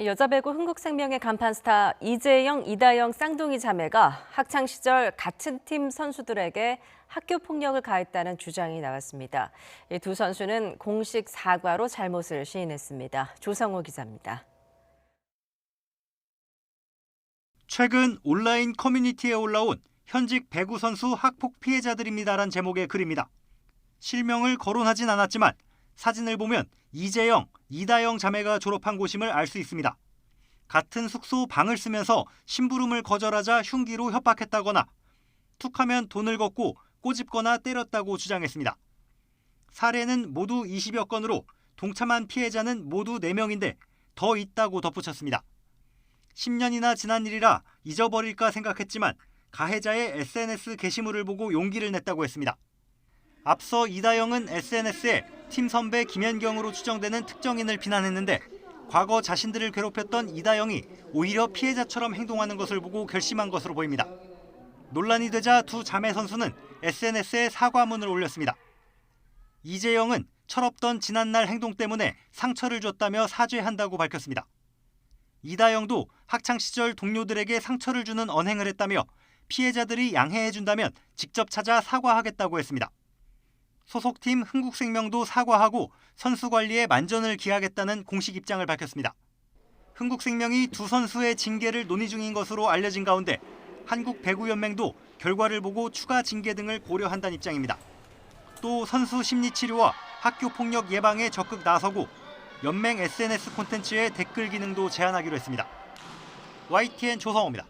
여자배구 흥국생명의 간판 스타 이재영, 이다영 쌍둥이 자매가 학창 시절 같은 팀 선수들에게 학교 폭력을 가했다는 주장이 나왔습니다. 이 두 선수는 공식 사과로 잘못을 시인했습니다. 조성호 기자입니다. 최근 온라인 커뮤니티에 올라온 현직 배구 선수 학폭 피해자들입니다란 제목의 글입니다. 실명을 거론하진 않았지만 사진을 보면 이재영, 이다영 자매가 졸업한 곳임을 알 수 있습니다. 같은 숙소 방을 쓰면서 심부름을 거절하자 흉기로 협박했다거나 툭하면 돈을 걷고 꼬집거나 때렸다고 주장했습니다. 사례는 모두 20여 건으로 동참한 피해자는 모두 4명인데 더 있다고 덧붙였습니다. 10년이나 지난 일이라 잊어버릴까 생각했지만 가해자의 SNS 게시물을 보고 용기를 냈다고 했습니다. 앞서 이다영은 SNS에 팀 선배 김연경으로 추정되는 특정인을 비난했는데 과거 자신들을 괴롭혔던 이다영이 오히려 피해자처럼 행동하는 것을 보고 결심한 것으로 보입니다. 논란이 되자 두 자매 선수는 SNS에 사과문을 올렸습니다. 이재영은 철없던 지난날 행동 때문에 상처를 줬다며 사죄한다고 밝혔습니다. 이다영도 학창시절 동료들에게 상처를 주는 언행을 했다며 피해자들이 양해해준다면 직접 찾아 사과하겠다고 했습니다. 소속팀 흥국생명도 사과하고 선수 관리에 만전을 기하겠다는 공식 입장을 밝혔습니다. 흥국생명이 두 선수의 징계를 논의 중인 것으로 알려진 가운데 한국배구연맹도 결과를 보고 추가 징계 등을 고려한다는 입장입니다. 또 선수 심리치료와 학교폭력 예방에 적극 나서고 연맹 SNS 콘텐츠의 댓글 기능도 제한하기로 했습니다. YTN 조성호입니다.